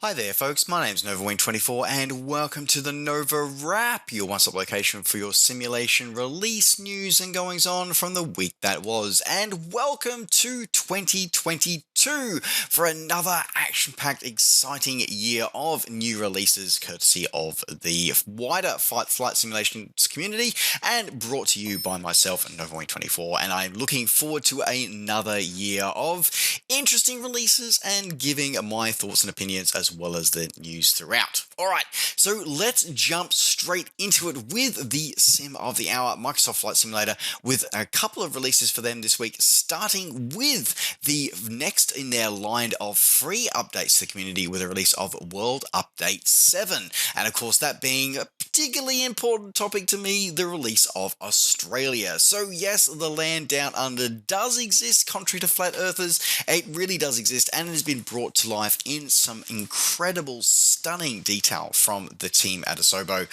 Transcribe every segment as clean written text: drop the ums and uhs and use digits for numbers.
Hi there, folks. My name's NovaWrap and welcome to the NovaWrap, your one-stop location for your simulation release news and goings on from the week that was. And welcome to 2022 for another action-packed, exciting year of new releases, courtesy of the wider flight simulations community, and brought to you by myself, NovaWrap, and I'm looking forward to another year of interesting releases and giving my thoughts and opinions as well as the news throughout. All right, so let's jump straight into it with the Sim of the Hour, Microsoft Flight Simulator, with a couple of releases for them this week, starting with the next in their line of free updates to the community with a release of World Update 7. And of course, that being a particularly important topic to me, the release of Australia. So yes, the land down under does exist, contrary to flat earthers. It really does exist, and it has been brought to life in some incredible, stunning detail from the team at Asobo,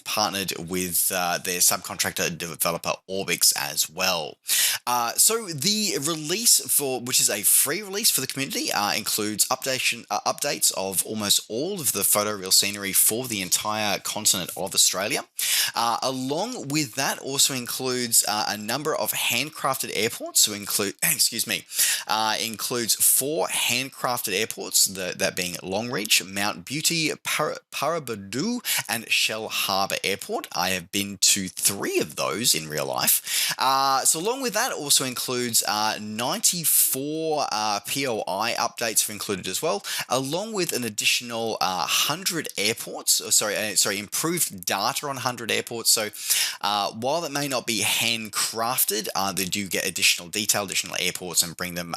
partnered with their subcontractor developer Orbix as well. So the release which is a free release for the community, includes updates of almost all of the photoreal scenery for the entire continent of Australia. Along with that, also includes a number of handcrafted airports. So includes 4 handcrafted airports, that being Longreach, Mount Beauty, Paraburdoo, and Shell Harbour Airport. I have been to 3 of those in real life. So along with that, also includes 94 POI updates are included as well, along with an additional 100 airports. Improved data on 100 airports. So while it may not be handcrafted, they do get additional detail, additional airports, and bring them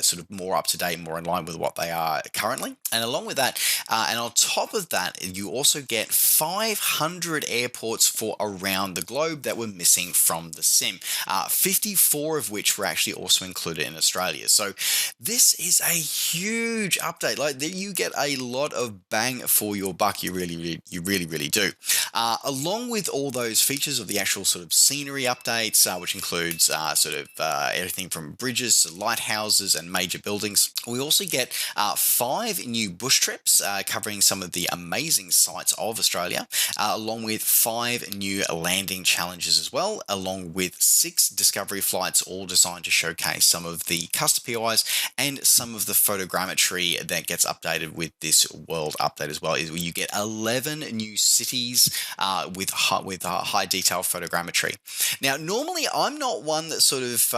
sort of more up to date, more in line with what they are currently. And along with that, and on top of that, you also get 500 airports for around the globe that were missing from the sim, 54 of which were actually also included in Australia. So this is a huge update. Like, you get a lot of bang for your buck. You really do. Along with all those features of the actual sort of scenery updates, which includes everything from bridges to lighthouses and major buildings, we also get 5 new bush trips covering some of the amazing sights of Australia, along with 5 new landing challenges as well, along with 6 discovery flights, all designed to showcase some of the custom POIs and some of the photogrammetry that gets updated with this world update as well. You get 11 new cities with high detail photogrammetry. Now, normally I'm not one that sort of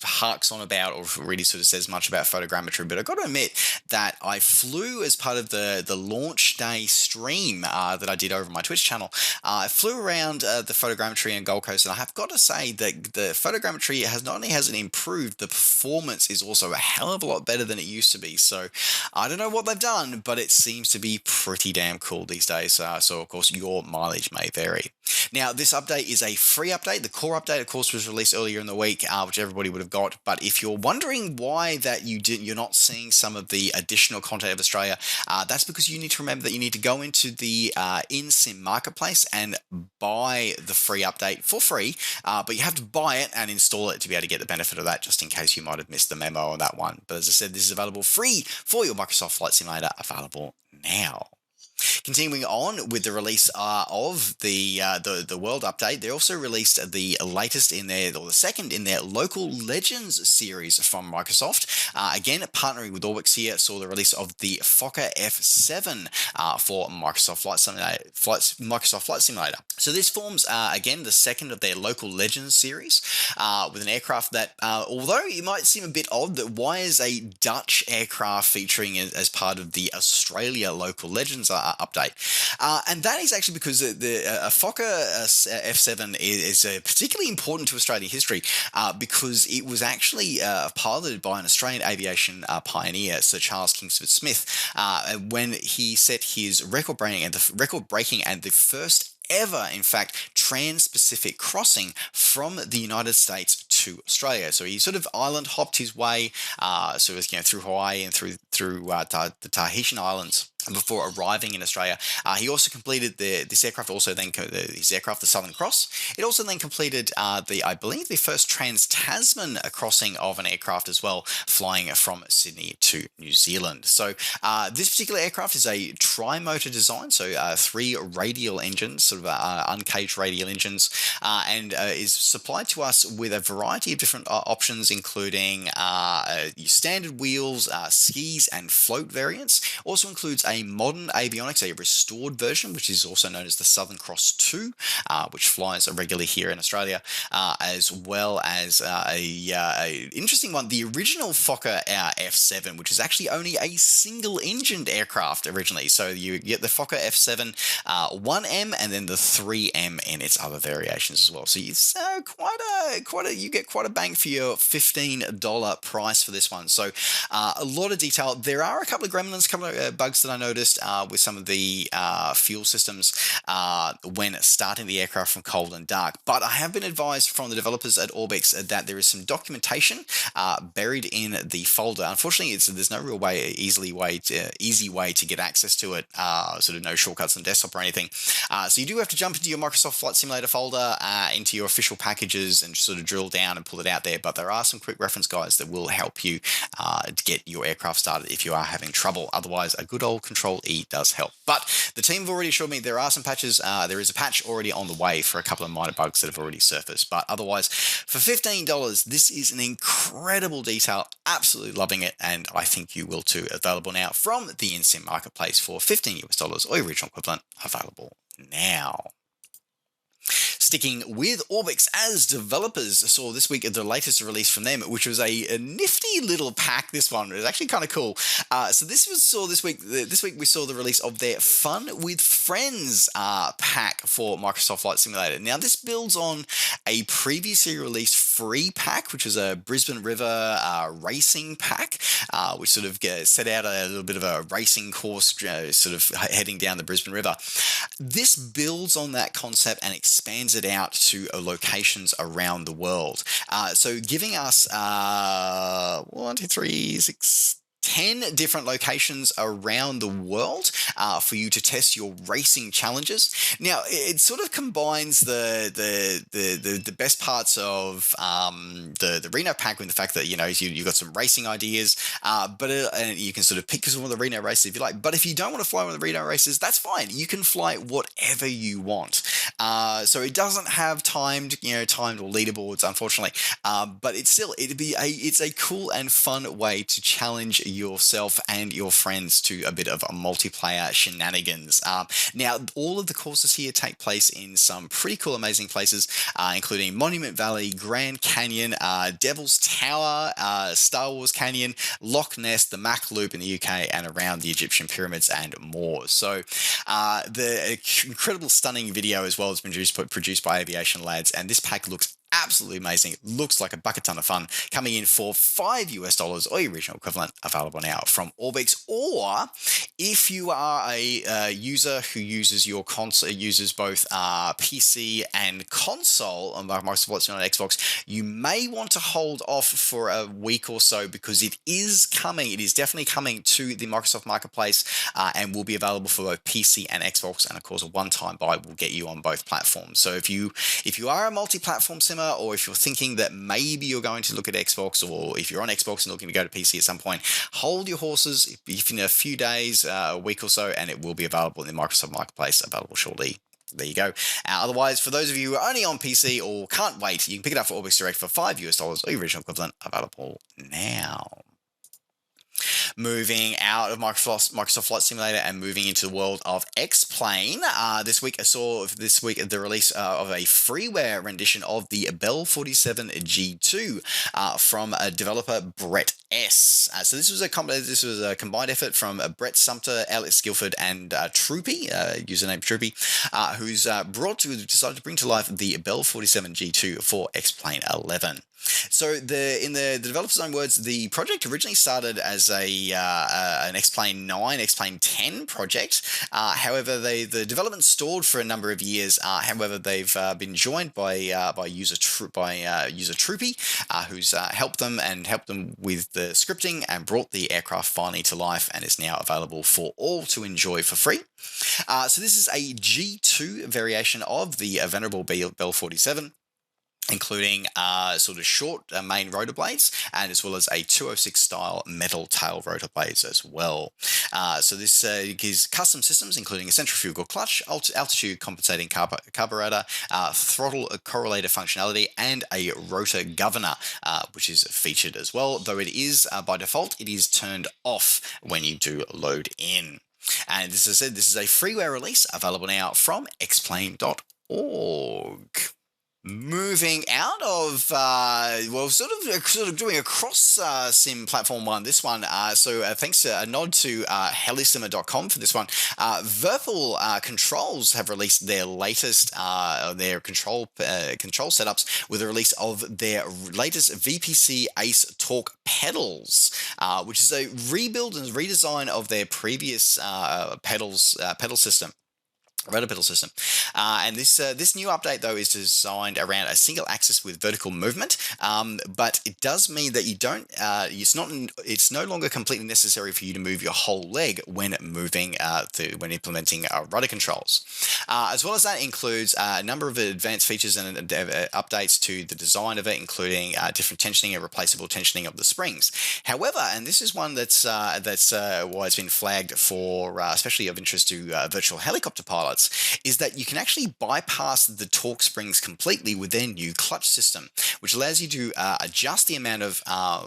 harks on about or really sort of says much about photogrammetry, but I've got to admit that I flew as part of the launch day stream that I did over my Twitch channel. I flew around the photogrammetry in Gold Coast, and I have got to say that the photogrammetry not only has it improved, the performance is also a hell of a lot better than it used to be. So I don't know what they've done, but it seems to be pretty damn cool these days. So of course your mileage may vary. Now, this update is a free update. The core update, of course, was released earlier in the week, which everybody would have got. But if you're wondering why that you're not seeing some of the additional content of Australia, that's because you need to remember that you need to go into the in-sim marketplace and buy the free update for free. But you have to buy it and install it to be able to get the benefit of that, just in case you might have missed the memo on that one. But as I said, this is available free for your Microsoft Flight Simulator, available now. Continuing on with the release of the world update, they also released the latest in the second in their Local Legends series from Microsoft. Again, partnering with Orbix here, saw the release of the Fokker F.VII for Microsoft Flight Simulator. So this forms again the second of their Local Legends series, with an aircraft that, although it might seem a bit odd that why is a Dutch aircraft featuring as part of the Australia Local Legends update. And that is actually because the Fokker F.VII is particularly important to Australian history, because it was actually piloted by an Australian aviation pioneer, Sir Charles Kingsford Smith, when he set his record-breaking and the first ever, in fact, trans-Pacific crossing from the United States to Australia. So he sort of island hopped his way, through Hawaii and through the Tahitian Islands, before arriving in Australia. He also completed this aircraft. Also, then his aircraft, the Southern Cross. It also then completed I believe, the first trans-Tasman crossing of an aircraft as well, flying from Sydney to New Zealand. So this particular aircraft is a tri-motor design, so 3 radial engines, sort of uncaged radial engines, and is supplied to us with a variety of different options, including standard wheels, skis, and float variants. Also includes a modern avionics, a restored version, which is also known as the Southern Cross 2, which flies regularly here in Australia, as well as a interesting one, the original Fokker F.VII, which is actually only a single-engined aircraft originally. So you get the Fokker F.VII 1M and then the 3M in its other variations as well. So it's you get quite a bang for your $15 price for this one. So a lot of detail. There are a couple of gremlins, a couple of bugs that I noticed with some of the fuel systems when starting the aircraft from cold and dark. But I have been advised from the developers at Orbix that there is some documentation buried in the folder. Unfortunately, there's no real easy way to get access to it. Sort of no shortcuts on desktop or anything. So you do have to jump into your Microsoft Flight Simulator folder, into your official packages, and sort of drill down and pull it out there. But there are some quick reference guides that will help you to get your aircraft started if you are having trouble. Otherwise, a good old Control-E does help. But the team have already assured me there are some patches. There is a patch already on the way for a couple of minor bugs that have already surfaced. But otherwise, for $15, this is an incredible detail. Absolutely loving it, and I think you will too. Available now from the InSim marketplace for $15 or your original equivalent. Available now. Sticking with Orbix as developers, saw this week the latest release from them, which was a nifty little pack. This one was actually kind of cool. So this week we saw the release of their Fun with Friends pack for Microsoft Flight Simulator. Now this builds on a previously released free pack, which was a Brisbane River racing pack, which sort of set out a little bit of a racing course, sort of heading down the Brisbane River. This builds on that concept and expands it out to locations around the world. So giving us 10 different locations around the world for you to test your racing challenges. Now, it sort of combines the best parts of the Reno pack with the fact that, you've got some racing ideas, but you can sort of pick some of the Reno races if you like. But if you don't want to fly one of the Reno races, that's fine. You can fly whatever you want. So it doesn't have timed or leaderboards, unfortunately. But it's a cool and fun way to challenge yourself and your friends to a bit of a multiplayer shenanigans. Now, all of the courses here take place in some pretty cool, amazing places, including Monument Valley, Grand Canyon, Devil's Tower, Star Wars Canyon, Loch Ness, the Mach Loop in the UK, and around the Egyptian pyramids and more. So the incredible, stunning video as well has been produced by Aviation Lads, and this pack looks absolutely amazing. It looks like a bucket ton of fun, coming in for $5 or your original equivalent. Available now from Orbix. Or if you are a user who uses your console, uses both PC and console on Microsoft Flight Simulator on Xbox, you may want to hold off for a week or so, because it is coming. It is definitely coming to the Microsoft Marketplace, and will be available for both PC and Xbox. And of course, a one-time buy will get you on both platforms. So if you are a multi-platform simmer, or if you're thinking that maybe you're going to look at Xbox, or if you're on Xbox and looking to go to PC at some point, hold your horses. If in a few days, a week or so, and it will be available in the Microsoft Marketplace, available shortly. There you go. Otherwise, for those of you who are only on PC or can't wait, you can pick it up for Orbix Direct for $5 or your original equivalent. Available now. Moving out of Microsoft Flight Simulator and moving into the world of X-Plane. This week the release of a freeware rendition of the Bell 47 G2 from developer Brett S. So this was a combined effort from Brett Sumter, Alex Guilford, and Troopy, username Troopy, who's decided to bring to life the Bell 47 G2 for X-Plane 11. So in the developer's own words, the project originally started as an X-Plane 9, X-Plane 10 project. However, the development stalled for a number of years. However, they've been joined by user Troopy, who's helped them with the scripting and brought the aircraft finally to life, and is now available for all to enjoy for free. So this is a G2 variation of the venerable Bell 47, including sort of short main rotor blades, and as well as a 206 style metal tail rotor blades as well. So this gives custom systems, including a centrifugal clutch, altitude compensating carburetor, throttle correlator functionality, and a rotor governor, which is featured as well, though it is, by default, it is turned off when you do load in. And as I said, this is a freeware release available now from xplane.org. Moving out of sort of doing a cross sim platform one. This one, thanks to a nod to helisimmer.com for this one. Virtual Controls have released their latest their control setups with the release of their latest VPC ACE torque pedals, which is a rebuild and redesign of their previous pedal system. Rotor pedal system, and this new update though is designed around a single axis with vertical movement, but it does mean that you don't. It's no longer completely necessary for you to move your whole leg when moving when implementing rudder controls. As well as that includes a number of advanced features and updates to the design of it, including different tensioning and replaceable tensioning of the springs. However, and this is one that's why it's been flagged for especially of interest to virtual helicopter pilots, is that you can actually bypass the torque springs completely with their new clutch system, which allows you to adjust the amount of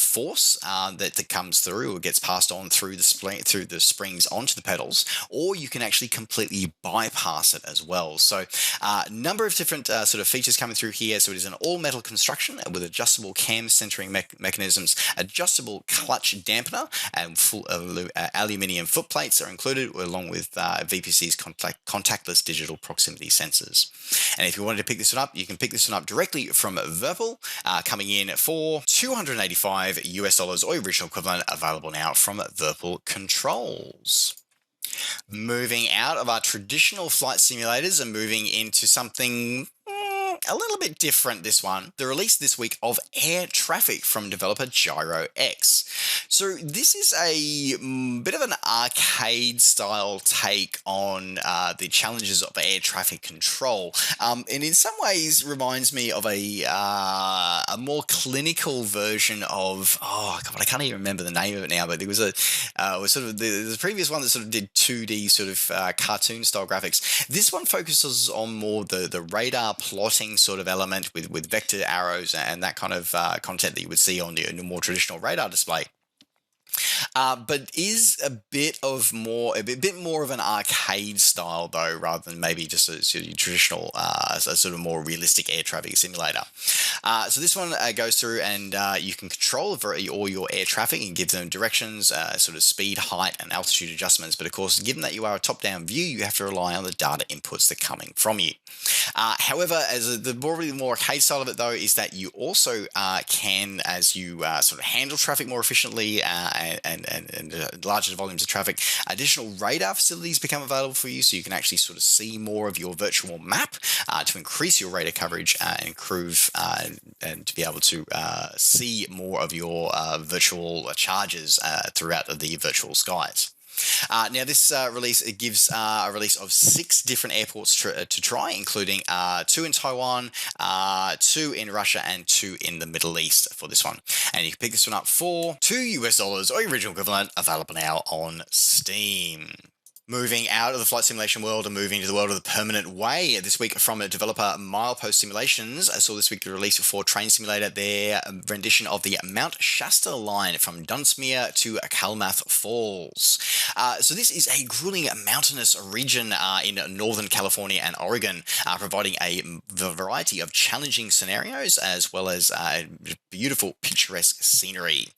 force that comes through or gets passed on through the springs onto the pedals, or you can actually completely bypass it as well. So a number of different sort of features coming through here. So it is an all-metal construction with adjustable cam centering mechanisms, adjustable clutch dampener, and full aluminium foot plates are included, along with VPC's contactless digital proximity sensors. And if you wanted to pick this one up, you can pick this one up directly from Virtual, coming in for $285 or original equivalent, available now from Virtual Controls. Moving out of our traditional flight simulators and moving into something a little bit different, this one. The release this week of Air Traffic from developer GyroX. So this is a bit of an arcade style take on the challenges of air traffic control, and in some ways reminds me of a more clinical version of, oh god, I can't even remember the name of it now, but there was the previous one that sort of did 2D sort of cartoon style graphics. This one focuses on more the radar plotting sort of element with vector arrows and that kind of content that you would see on the more traditional radar display. But is a bit more of an arcade style though, rather than maybe just a sort of traditional, a sort of more realistic air traffic simulator. So this one goes through and you can control all your air traffic and give them directions, sort of speed, height, and altitude adjustments. But of course, given that you are a top-down view, you have to rely on the data inputs that are coming from you. However, as the more arcade style of it though, is that you also can, as you sort of handle traffic more efficiently and larger volumes of traffic, additional radar facilities become available for you, so you can actually sort of see more of your virtual map to increase your radar coverage and improve and to be able to see more of your virtual charges throughout the virtual skies. Now, this release, it gives a release of 6 different airports to try, including 2 in Taiwan, 2 in Russia, and 2 in the Middle East for this one. And you can pick this one up for $2 or original equivalent, available now on Steam. Moving out of the flight simulation world and moving to the world of the permanent way, this week from a developer Milepost Simulations, I saw this week the release for Train Simulator, their rendition of the Mount Shasta line from Dunsmuir to Kalmath Falls. So this is a grueling mountainous region in northern California and Oregon, providing a variety of challenging scenarios as well as beautiful picturesque scenery.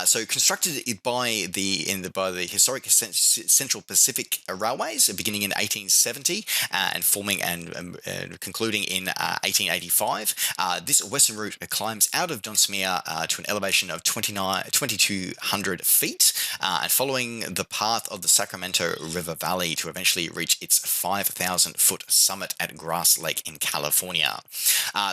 So constructed by the historic Central Pacific Railways beginning in 1870 and forming and concluding in 1885, this western route climbs out of Dunsmuir to an elevation of 2,200 feet and following the path of the Sacramento River Valley to eventually reach its 5,000-foot summit at Grass Lake in California.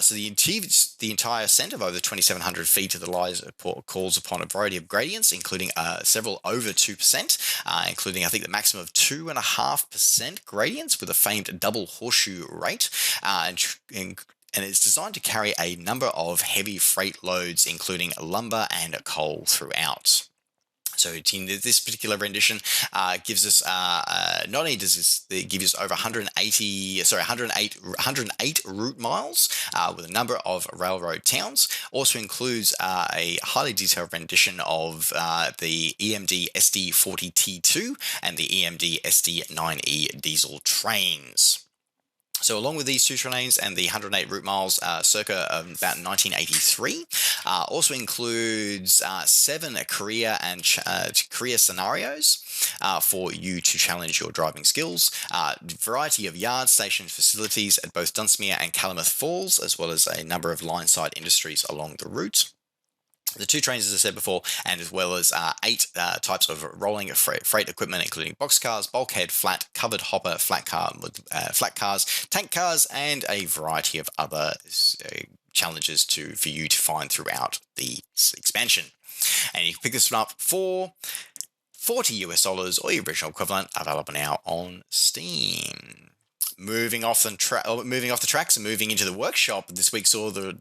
So the entire ascent of over 2,700 feet of the lies calls upon a variety of gradients, including several over 2%, including I think the maximum of 2.5% gradients with a famed double horseshoe rate, and it's designed to carry a number of heavy freight loads, including lumber and coal throughout. So this particular rendition gives us not only does it give us over 108 route miles with a number of railroad towns, also includes a highly detailed rendition of the EMD SD40T2 and the EMD SD9E diesel trains. So along with these two trains and the 108 route miles circa about 1983, also includes 7 career scenarios for you to challenge your driving skills, variety of yard station facilities at both Dunsmuir and Calumet Falls, as well as a number of line-side industries along the route. The two trains, as I said before, and as well as 8 types of rolling freight equipment, including boxcars, bulkhead, flat, covered hopper, flat cars, tank cars, and a variety of other challenges for you to find throughout the expansion. And you can pick this one up for $40 or your original equivalent, available now on Steam. Moving off the tracks and moving into the workshop, this week saw the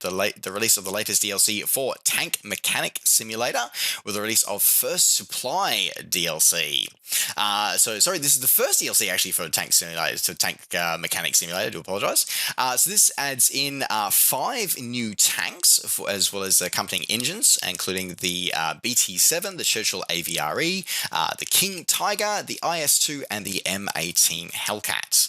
release of the latest DLC for Tank Mechanic Simulator with the release of First Supply DLC. This is the first DLC actually for Tank Mechanic Simulator. I do apologise. So this adds in 5 new tanks as well as accompanying engines, including the BT7, the Churchill AVRE, the King Tiger, the IS2, and the M18 Hellcat.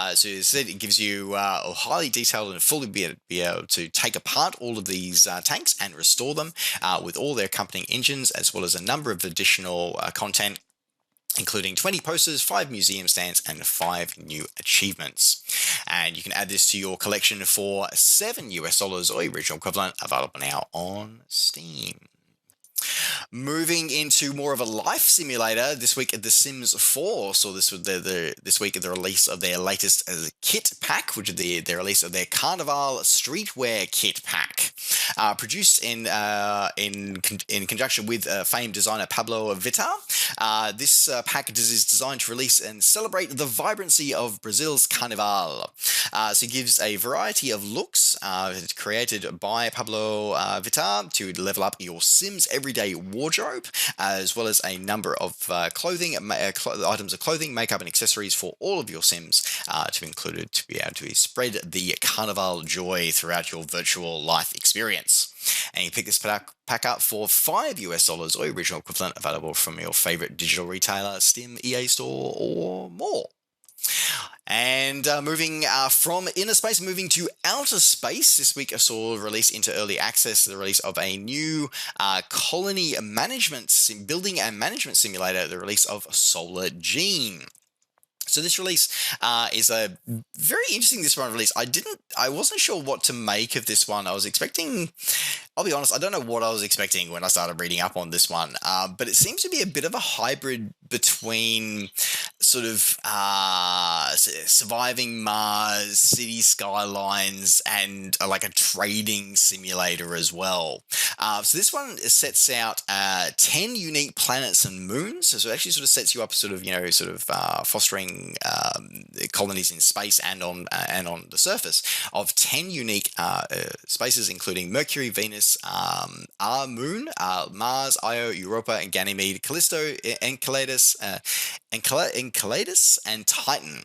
So as I said, it gives you a highly detailed and fully be able to take apart all of these tanks and restore them with all their accompanying engines, as well as a number of additional content, including 20 posters, 5 museum stands, and 5 new achievements. And you can add this to your collection for $7 or your original equivalent, available now on Steam. Moving into more of a life simulator, this week at The Sims 4 saw this week at the release of their latest kit pack, which is the release of their Carnival Streetwear kit pack, produced in conjunction with famed designer Pablo Vittar. This package is designed to release and celebrate the vibrancy of Brazil's Carnival. So it gives a variety of looks created by Pablo Vittar to level up your Sims everyday wardrobe, as well as a number of items of clothing, makeup, and accessories for all of your Sims to be included to be able to spread the Carnival joy throughout your virtual life experience. And you pick this pack up for $5 or your original equivalent, available from your favorite digital retailer, Steam, EA Store, or more. And moving from inner space, moving to outer space, this week I saw release into early access the release of a new colony building and management simulator, the release of Solar Gene. So this release is a very interesting release. I wasn't sure what to make of this one. I was expecting, I'll be honest, I don't know what I was expecting when I started reading up on this one, but it seems to be a bit of a hybrid between sort of surviving Mars, city skylines, and like a trading simulator as well. So this one sets out 10 unique planets and moons. So it actually sort of sets you up fostering colonies in space and on the surface of 10 unique spaces, including Mercury, Venus, our moon, Mars, Io, Europa, and Ganymede, Callisto, Enceladus, Enceladus and Titan.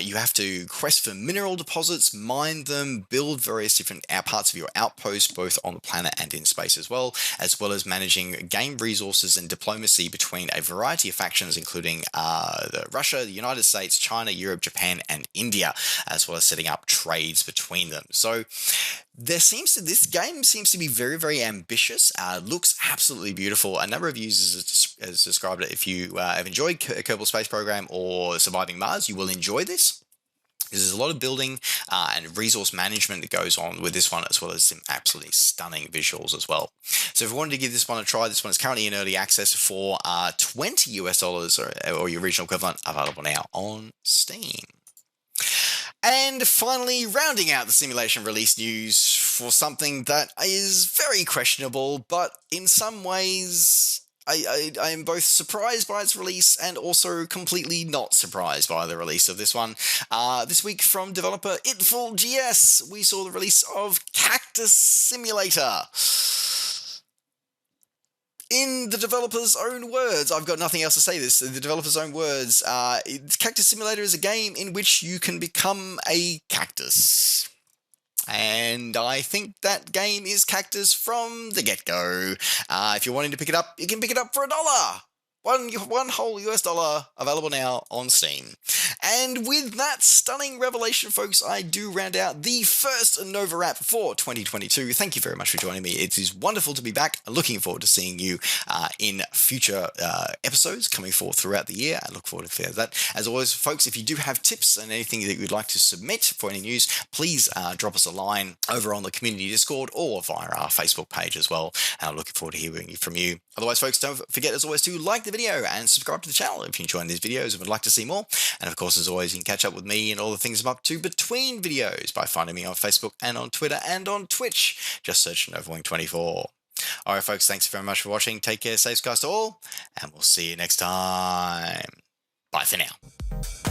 You have to quest for mineral deposits, mine them, build various different parts of your outpost, both on the planet and in space as well as managing game resources and diplomacy between a variety of factions, including Russia, the United States, China, Europe, Japan, and India, as well as setting up trades between them. So this game seems to be very, very ambitious. Looks absolutely beautiful. A number of users has described it. If you have enjoyed Kerbal Space Program or Surviving Mars, you will enjoy this. There's a lot of building and resource management that goes on with this one, as well as some absolutely stunning visuals as well. So if you wanted to give this one a try, this one is currently in early access for $20 US or your regional equivalent, available now on Steam. And finally, rounding out the simulation release news for something that is very questionable, but in some ways I am both surprised by its release and also completely not surprised by the release of this one. This week from developer ItfulGS, we saw the release of Cactus Simulator. In the developer's own words, I've got nothing else to say this, the developer's own words, Cactus Simulator is a game in which you can become a cactus. And I think that game is Cactus from the get-go. If you're wanting to pick it up, you can pick it up for $1. One whole US dollar, available now on Steam. And with that stunning revelation, folks, I do round out the first NovaWrap for 2022. Thank you very much for joining me. It is wonderful to be back. Looking forward to seeing you in future episodes coming forth throughout the year. I look forward to that. As always, folks, if you do have tips and anything that you'd like to submit for any news, please drop us a line over on the community Discord or via our Facebook page as well. And I'm looking forward to hearing from you. Otherwise, folks, don't forget, as always, to like the video and subscribe to the channel if you're enjoying these videos and would like to see more. And of course, as always, you can catch up with me and all the things I'm up to between videos by finding me on Facebook and on Twitter and on Twitch. Just search NovaWing24. All right, folks, thanks very much for watching. Take care, safe skies to all, and we'll see you next time. Bye for now.